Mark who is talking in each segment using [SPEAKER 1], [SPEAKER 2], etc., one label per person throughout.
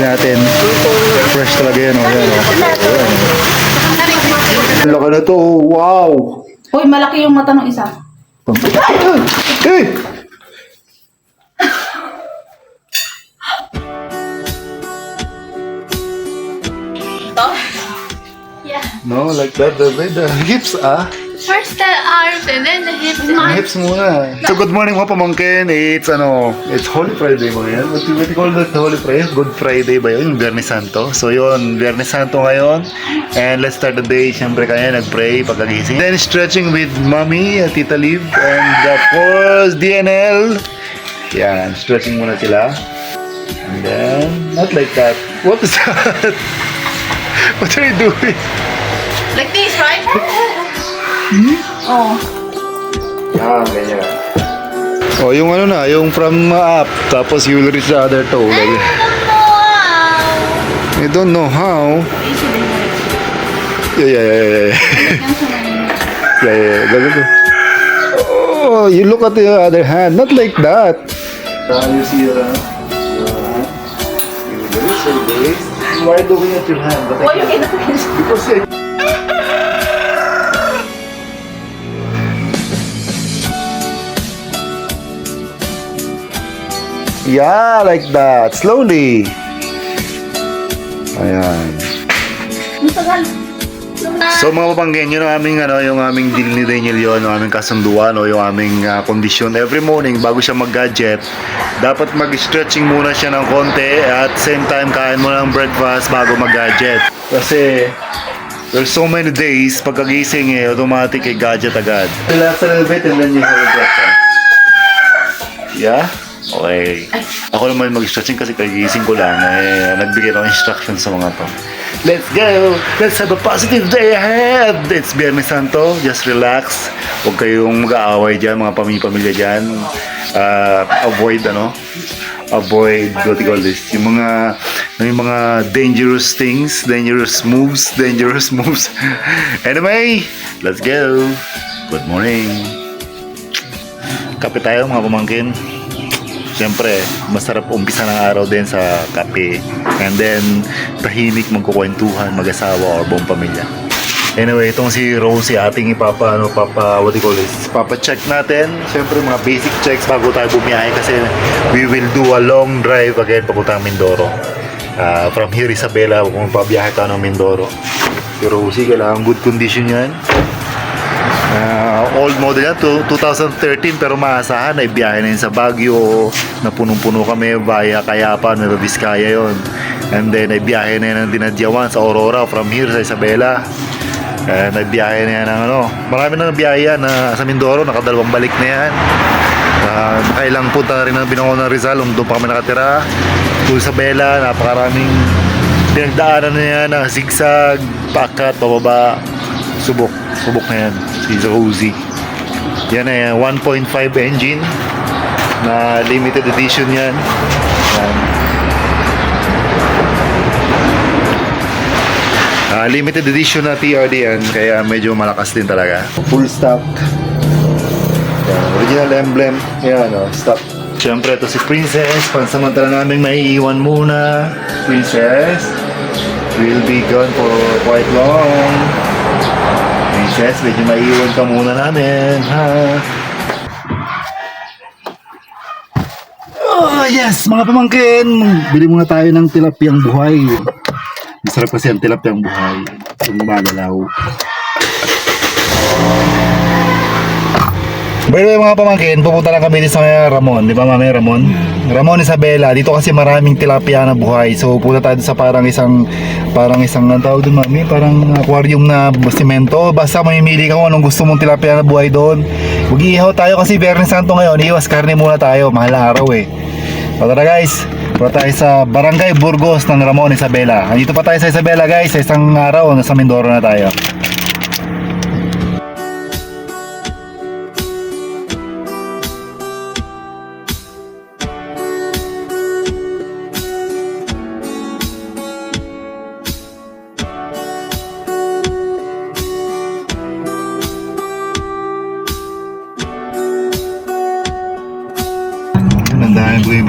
[SPEAKER 1] natin. Fresh talaga yan, oh. Yan, oh. Ayan. Laki na to, wow!
[SPEAKER 2] Uy, malaki yung mata ng isa.
[SPEAKER 1] Hey!
[SPEAKER 3] Yeah.
[SPEAKER 1] No, like that, the hips, ah.
[SPEAKER 3] First the arms and then the hips.
[SPEAKER 1] Hips muna. So good morning mga pamangkin. It's Holy Friday ba yan? What you call that Holy Friday? Good Friday ba yun? Biyernes Santo. So yun, Biyernes Santo ngayon. And let's start the day. Siyempre kaya nag-pray pagkagising. Then stretching with Mommy, Tita Liv, and of course, DNL. Yan, stretching muna sila. And then, not like that. What is that? What are you doing?
[SPEAKER 3] Like this, right?
[SPEAKER 2] Oh.
[SPEAKER 1] Ganyan. Oh, yung ano na, yung from up, tapos you will reach the other toe. Like, I don't know how. Yeah. Go. Oh, you look at the other hand, not like that. You see your hand. You this. Why looking at your hand?
[SPEAKER 2] Why you get the face?
[SPEAKER 1] Because yeah, like that. Slowly. Ayan. So mga papanggen, yun ang aming, yung aming deal ni Daniel yun, yung aming kasunduan o yung aming kondisyon. Every morning, bago siya mag-gadget, dapat mag-stretching muna siya ng konti at same time kain muna ng breakfast bago mag-gadget. Kasi there's so many days, pagkagising automatic gadget agad. Relax a little bit and then you have a breakfast. Yeah? Okay. Ako naman mag-stretching kasi kagising ko lang. Nagbigay ng instructions sa mga to. Let's go! Let's have a positive day ahead! It's Biyernes Santo. Just relax. Huwag kayong mag-aaway dyan, mga pamilya dyan. Avoid, Avoid, what you call this? Yung mga dangerous things, dangerous moves. Anyway, let's go! Good morning! Kape tayo, mga pamangkin. Siyempre, masarap umpisa ng araw din sa kape. And then, tahimik magkukwentuhan, mag-asawa or buong pamilya. Anyway, itong si Rosie, ating what do you call this? Papa-check natin. Siyempre, mga basic checks bago tayo bumiyahe kasi we will do a long drive again papuntang Mindoro. From here, Isabela, kung pabiyahe ka ng Mindoro. Si Rosie, kailangan good condition yan. Old model yan, 2013 pero maasahan ay biyahe na yun sa Baguio na punong-puno kami via Kayapan, Nueva Vizcaya yun. And then ay biyahe na yan ng Dinadyawan sa Aurora from here sa Isabela. And ay biyahe na yan ng marami na biyahe yan sa Mindoro, nakadalawang balik na yan. Nakailang punta na rin ng Binangon ng Rizal, doon pa kami nakatira. Doon sa Isabela, napakaraming pinagdaanan na yan na zigzag, pakat, pababa. Subok na yan si Rosie. Yan ay 1.5 engine na limited edition yan. Limited edition na TRD yan, kaya medyo malakas din talaga. Full stock. Original emblem. Yan, stock. Siyempre ito si Princess, pansamantala namin maiiwan muna. Princess will be gone for quite long. Princess, medyo maiiwan ka muna namin, ha? Oh, yes! Mga pamangkin! Bili muna tayo ng tilapiyang buhay. Masarap kasi ang tilapiyang buhay. Yung gumagalaw. By the way, mga pamangkin, pupunta lang kami sa Ramon. Di ba, Mami? Ramon Isabela. Dito kasi maraming tilapia na buhay. So, punta tayo sa parang isang ang tawag doon, Mami? Parang aquarium na simento. Basta mamimili ka kung anong gusto mong tilapia na buhay doon. Mag-iihaw tayo kasi Biyernes Santo ngayon. Iwas karne muna tayo. Mahal na araw eh. So, tara guys. Punta tayo sa Barangay Burgos ng Ramon Isabela. Andito pa tayo sa Isabela guys. Sa isang araw, nasa Mindoro na tayo.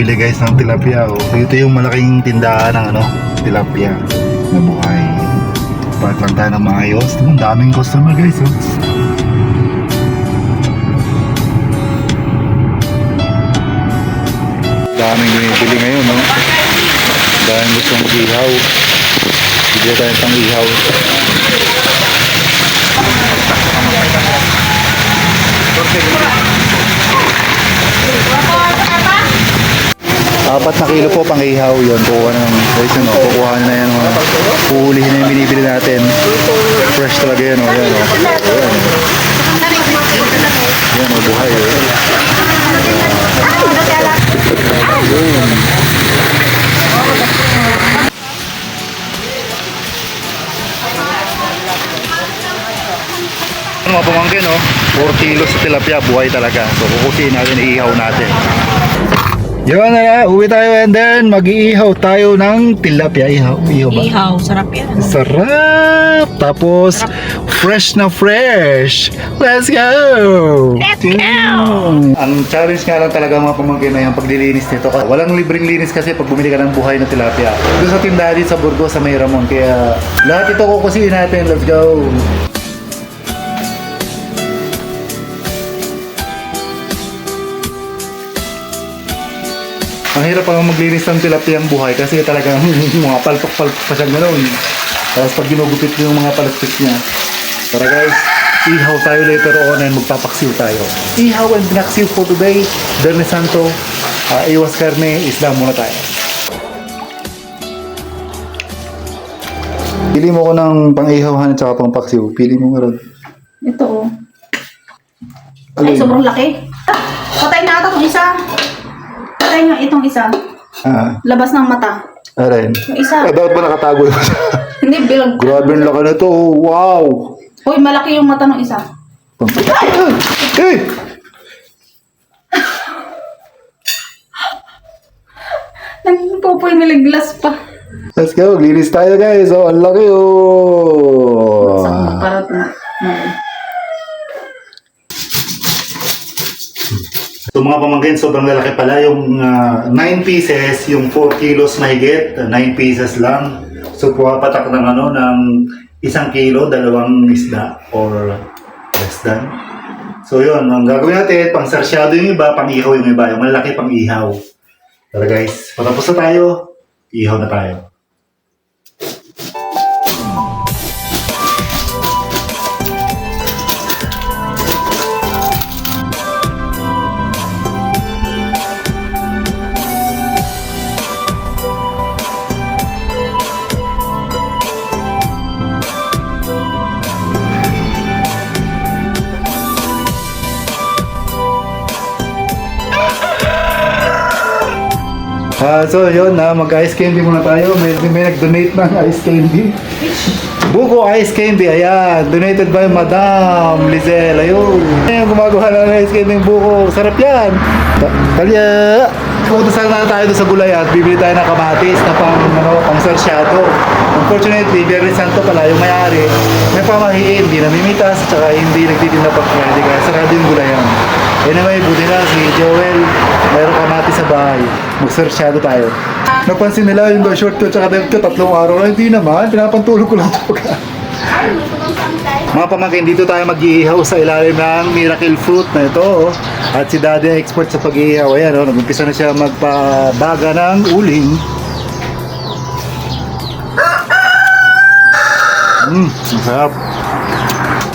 [SPEAKER 1] bumibili guys ng tilapia. Oh. Ito yung malaking tindahan ng ano, tilapia na buhay. Part lang tayo ng maayos. Ang daming customer guys. Oh. Daming bumibili ngayon. No? Dahil gustong ihaw. Bigyan tayo pang ihaw. Apat na kilo po pang ihaw yun. Kukuha na ng guys, ano, kukuha na yan. Puhulihin na yung binibili natin. Fresh talaga yan. Oh, yan, oh. Yan, oh, buhay. Oh. Yun. Mga pamangkin, oh, 4 kilos sa tilapia, buhay talaga. So, kukusin natin, iihaw natin. Yun na, uwi tayo and then mag-iihaw tayo ng tilapia. Ihaw ba?
[SPEAKER 2] Ihaw, sarap yan.
[SPEAKER 1] Sarap! Tapos, fresh na fresh! Let's go! Let's go! Ang challenge nga lang talaga mga pamangkin na yung paglilinis nito. Walang libreng linis kasi pag bumili ka ng buhay na tilapia. Doon sa tindahan din sa Burgos, sa May Ramon. Kaya lahat ito kukusin natin. Let's go! Ang hirap pang maglinis ng tilapiyang buhay kasi talagang mga palpak-palpak pa siya gano'n. Tapos pag ginugupit yung mga palakpik niya. Tara guys, ihaw tayo later on and magpapaksiw tayo. Ihaw and pinaksiw for today. Bernie Santo, iwas karne, isda muna tayo. Pili mo ko ng pang-ihawan at saka pang-paksiw. Pili mo meron.
[SPEAKER 2] Ito oh. Ay, sobrang laki. Patay na ata itong isa. Patay nga itong isa. Labas ng mata.
[SPEAKER 1] Aray.
[SPEAKER 2] Yung isa.
[SPEAKER 1] Dapat ba nakatago na siya?
[SPEAKER 2] Hindi, bilang.
[SPEAKER 1] Grabe ang laki na to. Wow!
[SPEAKER 2] Uy, malaki yung mata ng isa.
[SPEAKER 1] Hey!
[SPEAKER 2] Nagpupoy, niliglas pa.
[SPEAKER 1] Let's go. Linis tayo guys. Oh, ang laki oh.
[SPEAKER 2] Parang na.
[SPEAKER 1] So mga pamangkin, sobrang lalaki pala. Yung 9 pieces, yung 4 kilos mahigit, 9 pieces lang. So pumapatak ng ano, ng 1 kilo, 2 isda or less than. So yun, ang gagawin natin, pang sarsyado yung iba, pang ihaw yung iba, yung malaki pang ihaw. Tara guys, patapos na tayo, ihaw na tayo. So yun na, mag-ice candy muna tayo. May nag-donate ng ice candy. Buko Ice Candy, ayan. Donated by Madam Lizelle. Ayun. Ayan, gumagawa na ng ice candy ng buko. Sarap yan. Talya! Punta sana tayo doon sa gulayan at bibili tayo ng kamatis na pang sarsyado. Unfortunately, Bernie Santo pala, yung may-ari, may pamahiin, hindi namimitas, tsaka hindi nagtitinda pag pwede. Kaya sarado yung gulayan. Anyway, buti na si Joel, mayroong kamatis sa bahay. Mag-sarsyado tayo. Napansin nila yung short ko tsaka belt ko, 3 araw na. Hindi naman, pinapantulog ko lang ito. Mga pamangkin, dito tayo mag-iihaw sa ilalim ng miracle fruit na ito. Oh. At si Daddy ang expert sa pag-iihaw. Ayan, oh, nag-umpisa na siya magpabaga ng uling. Masarap.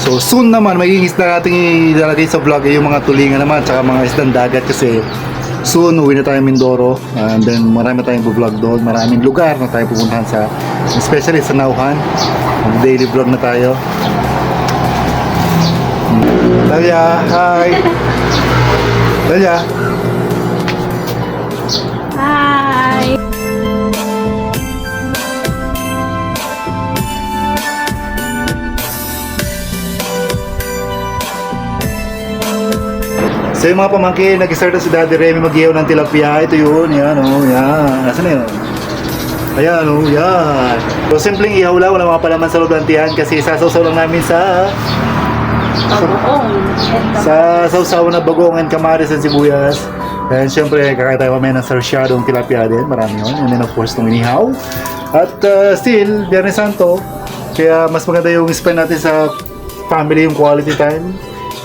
[SPEAKER 1] So soon naman, magiging isda natin ilalagay sa vlog yung mga tulingan naman tsaka mga isdang dagat kasi soon uwi na tayo Mindoro and then marami tayong vlog doon, maraming lugar na tayo pupuntahan sa, especially sa Nauhan. Mag-daily vlog na tayo. Dalia, hi! Dalia!
[SPEAKER 2] Hi!
[SPEAKER 1] So yung mga pamangkin, nag-start na si Daddy Remy mag-ihaw ng tilapia. Ito yun, yan o, oh, yan. Nasaan na yun? Ayan o, oh, yan. So simpleng ihaw lang, wala mga palaman sa loob ng tiyan kasi sasawsaw lang namin sa
[SPEAKER 2] Bagoong.
[SPEAKER 1] sa sawsaw na bagong and kamaris at sibuyas. And syempre, kakain tayo mamaya ng sarsyadong tilapia din. Marami yun. And then of course, itong inihaw. At still, Biyernes Santo. Kaya mas maganda yung spend natin sa family, yung quality time.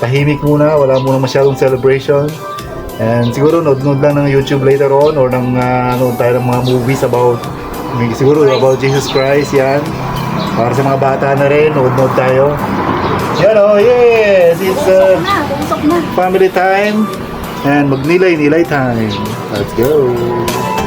[SPEAKER 1] Tahimik muna, wala muna masyadong celebration. And siguro nood lang ng YouTube later on or ng nood tayo ng mga movies about siguro about Jesus Christ, yan. Para sa mga bata na rin, nood tayo. Yan o, yes! It's
[SPEAKER 2] Busok na.
[SPEAKER 1] family time and magnilay-nilay time. Let's go!